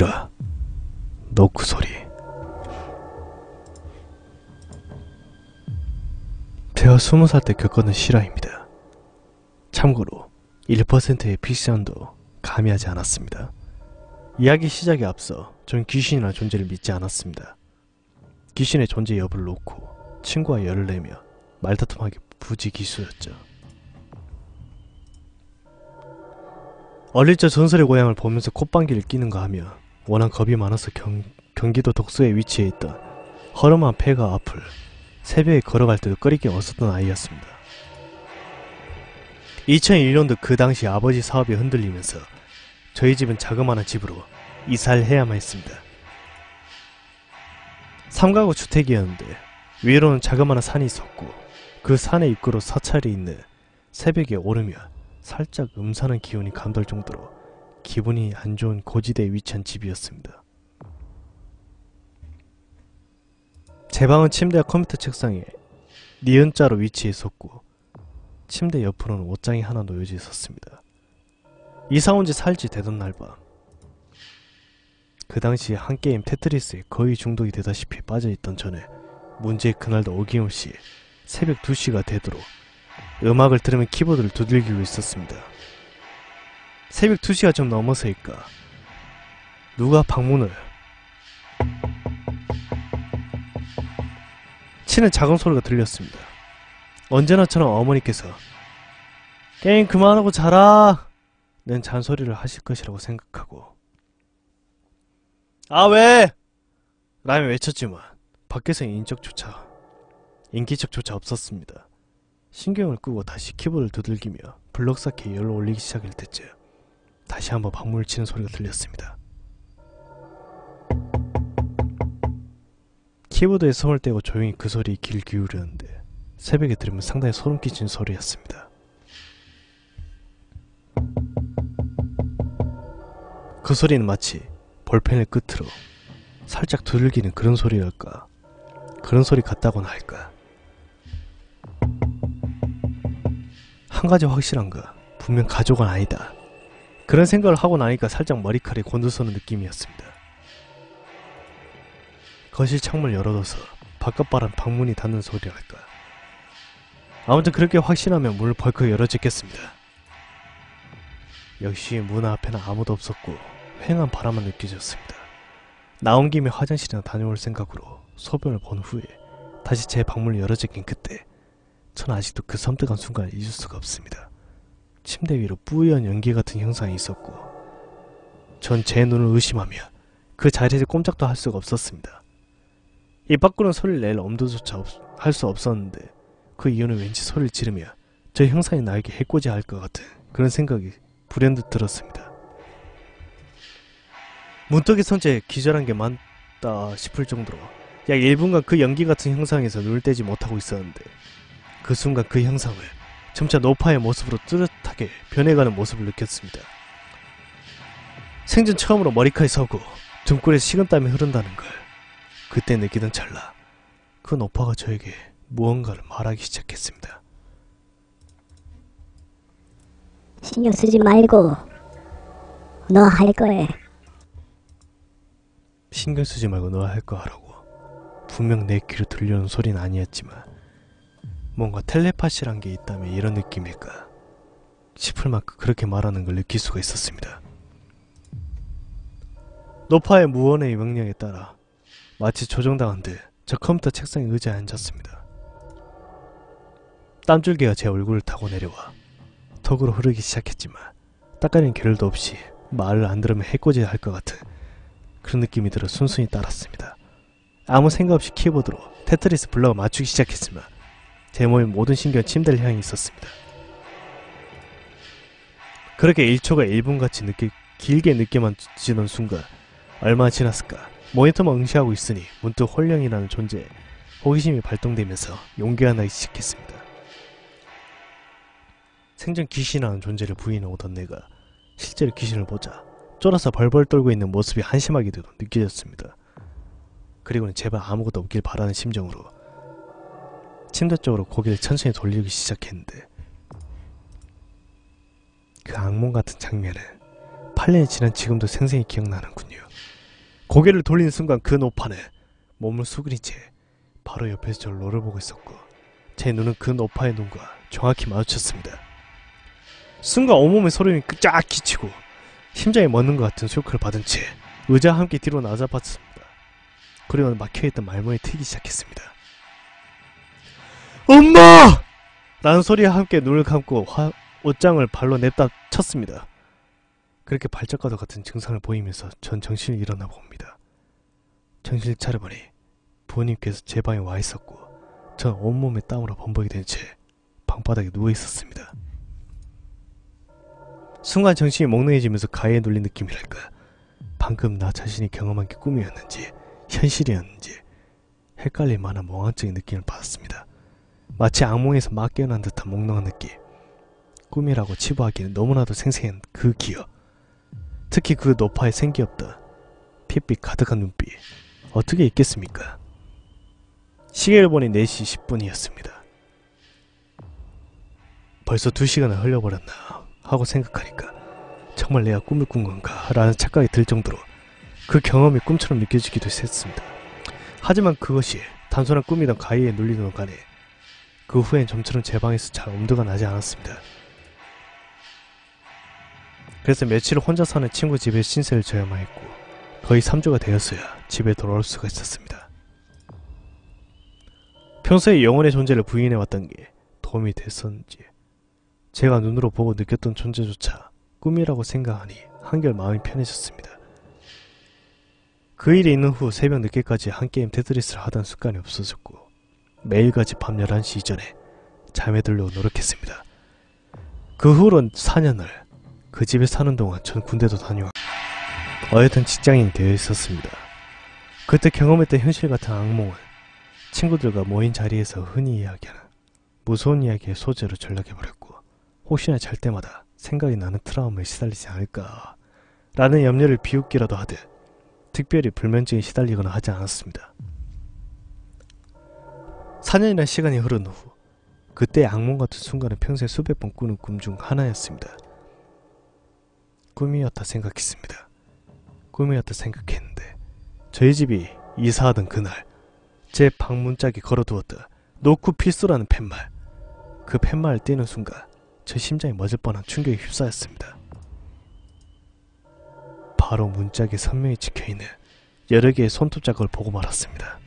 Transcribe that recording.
시라. 노크 소리. 제가 20살 때 겪었던 실화입니다. 참고로 1%의 픽션도 가미하지 않았습니다. 이야기 시작에 앞서 전 귀신이라는 존재를 믿지 않았습니다. 귀신의 존재 여부를 놓고 친구와 열을 내며 말다툼하기 부지기수였죠. 어릴 적 전설의 고향을 보면서 콧방귀를 끼는가 하며 워낙 겁이 많아서 경기도 독서에 위치해 있던 허름한 폐가 앞을 새벽에 걸어갈 때도 끓이기 없었던 아이였습니다. 2001년도 그 당시 아버지 사업이 흔들리면서 저희 집은 자그마한 집으로 이사를 해야만 했습니다. 3가구 주택이었는데 위로는 자그마한 산이 있었고 그 산의 입구로 사찰이 있는 새벽에 오르며 살짝 음산한 기운이 감돌 정도로 기분이 안 좋은 고지대에 위치한 집이었습니다. 제 방은 침대와 컴퓨터 책상에 니은자로 위치해 있었고 침대 옆으로는 옷장이 하나 놓여져 있었습니다. 이사 온 지 살지 되던 날 밤, 그 당시에 한 게임 테트리스에 거의 중독이 되다시피 빠져있던 전에 문제의 그날도 어김없이 새벽 2시가 되도록 음악을 들으며 키보드를 두들기고 있었습니다. 새벽 2시가 좀 넘어서일까 누가 방문을 치는 작은 소리가 들렸습니다. 언제나처럼 어머니께서 게임 그만하고 자라! 는 잔소리를 하실 것이라고 생각하고 아 왜! 라며 외쳤지만 밖에서 인기척조차 없었습니다. 신경을 끄고 다시 키보드를 두들기며 블럭 쌓기에 열을 올리기 시작할 때쯤 다시 한번 방문을 치는 소리가 들렸습니다. 키보드에 손을 떼고 조용히 그 소리에 귀를 기울였는데 새벽에 들으면 상당히 소름 끼치는 소리였습니다. 그 소리는 마치 볼펜을 끝으로 살짝 두들기는 그런 소리랄까, 그런 소리 같다고나 할까. 한 가지 확실한가, 분명 가족은 아니다. 그런 생각을 하고 나니까 살짝 머리칼이 곤두서는 느낌이었습니다. 거실 창문을 열어둬서 바깥바람 방문이 닫는 소리랄까. 아무튼 그렇게 확신하면 문을 벌컥 열어짓겠습니다. 역시 문 앞에는 아무도 없었고 휑한 바람만 느껴졌습니다. 나온 김에 화장실이나 다녀올 생각으로 소변을 본 후에 다시 제 방문을 열어제낀 그때 전 아직도 그 섬뜩한 순간을 잊을 수가 없습니다. 침대 위로 뿌연 연기 같은 형상이 있었고 전 제 눈을 의심하며 그 자리에서 꼼짝도 할 수가 없었습니다. 입 밖으로는 소리를 낼 엄두조차 할 수 없었는데 그 이유는 왠지 소리를 지르며 저 형상이 나에게 해코지할 것 같은 그런 생각이 불현듯 들었습니다. 문득이 선제 기절한 게 맞다 싶을 정도로 약 1분간 그 연기 같은 형상에서 눈을 떼지 못하고 있었는데 그 순간 그 형상을 점차 노파의 모습으로 뚜렷하게 변해가는 모습을 느꼈습니다. 생전 처음으로 머리카락이 서고 등골에서 식은땀이 흐른다는 걸 그때 느끼던 찰나 그 노파가 저에게 무언가를 말하기 시작했습니다. 신경 쓰지 말고 너 할 거에. 신경 쓰지 말고 너 할 거 하라고. 분명 내 귀로 들려오는 소리는 아니었지만 뭔가 텔레파시란 게 있다면 이런 느낌일까 싶을 만큼 그렇게 말하는 걸 느낄 수가 있었습니다. 노파의 무언의 명령에 따라 마치 조종당한 듯 저 컴퓨터 책상에 의자에 앉았습니다. 땀줄기가 제 얼굴을 타고 내려와 턱으로 흐르기 시작했지만 닦아낸 겨를도 없이 말을 안 들으면 해코지 할 것 같은 그런 느낌이 들어 순순히 따랐습니다. 아무 생각 없이 키보드로 테트리스 블럭을 맞추기 시작했지만 제 몸의 모든 신경은 침대를 향해 있었습니다. 그렇게 1초가 1분같이 길게 느껴만지던 순간 얼마나 지났을까. 모니터만 응시하고 있으니 문득 홀령이라는 존재에 호기심이 발동되면서 용기가 나기 시작했습니다. 생전 귀신이라는 존재를 부인해오던 내가 실제로 귀신을 보자 쫄아서 벌벌 떨고 있는 모습이 한심하게도 느껴졌습니다. 그리고는 제발 아무것도 없길 바라는 심정으로 침대 쪽으로 고개를 천천히 돌리기 시작했는데 그 악몽 같은 장면은 8년이 지난 지금도 생생히 기억나는군요. 고개를 돌리는 순간 그 노파는 몸을 수그린 채 바로 옆에서 저를 노려보고 있었고 제 눈은 그 노파의 눈과 정확히 마주쳤습니다. 순간 온몸에 소름이 쫙 끼치고 심장이 멎는 것 같은 쇼크를 받은 채 의자와 함께 뒤로 나잡았습니다. 그리고 막혀있던 말문이 트이기 시작했습니다. 엄마! 라는 소리와 함께 눈을 감고 옷장을 발로 냅다 쳤습니다. 그렇게 발작과도 같은 증상을 보이면서 전 정신을 일어나 봅니다. 정신을 차려보니 부모님께서 제 방에 와 있었고 전 온몸에 땀으로 범벅이 된 채 방바닥에 누워 있었습니다. 순간 정신이 몽롱해지면서 가위에 눌린 느낌이랄까. 방금 나 자신이 경험한 게 꿈이었는지 현실이었는지 헷갈릴 만한 몽환적인 느낌을 받았습니다. 마치 악몽에서 막 깨어난 듯한 몽롱한 느낌. 꿈이라고 치부하기에는 너무나도 생생한 그 기억. 특히 그 노파의 생기없던 핏빛 가득한 눈빛. 어떻게 있겠습니까? 시계를 보니 4시 10분이었습니다. 벌써 2시간을 흘려버렸나 하고 생각하니까 정말 내가 꿈을 꾼 건가 라는 착각이 들 정도로 그 경험이 꿈처럼 느껴지기도 했습니다. 하지만 그것이 단순한 꿈이던 가위에 눌리던 간에 그 후엔 좀처럼 제 방에서 잘 엄두가 나지 않았습니다. 그래서 며칠 혼자 사는 친구 집에 신세를 져야만 했고 거의 3주가 되었어야 집에 돌아올 수가 있었습니다. 평소에 영혼의 존재를 부인해왔던 게 도움이 됐었는지 제가 눈으로 보고 느꼈던 존재조차 꿈이라고 생각하니 한결 마음이 편해졌습니다. 그 일이 있는 후 새벽 늦게까지 한 게임 테트리스를 하던 습관이 없어졌고 매일같이 밤 11시 이전에 잠에 들려고 노력했습니다. 그 후로 4년을 그 집에 사는 동안 전 군대도 다녀왔고 어엿한 직장인이 되어 있었습니다. 그때 경험했던 현실 같은 악몽은 친구들과 모인 자리에서 흔히 이야기하는 무서운 이야기의 소재로 전락해버렸고 혹시나 잘 때마다 생각이 나는 트라우마에 시달리지 않을까 라는 염려를 비웃기라도 하듯 특별히 불면증에 시달리거나 하지 않았습니다. 4년이란 시간이 흐른 후 그때 악몽 같은 순간은 평생 수백 번 꾸는 꿈 중 하나였습니다. 꿈이었다 생각했습니다. 꿈이었다 생각했는데 저희 집이 이사하던 그날 제 방문짝에 걸어두었던 놓고 필수라는 팻말, 그 팻말을 떼는 순간 저 심장이 멎을 뻔한 충격에 휩싸였습니다. 바로 문짝에 선명히 찍혀있는 여러 개의 손톱 자국을 보고 말았습니다.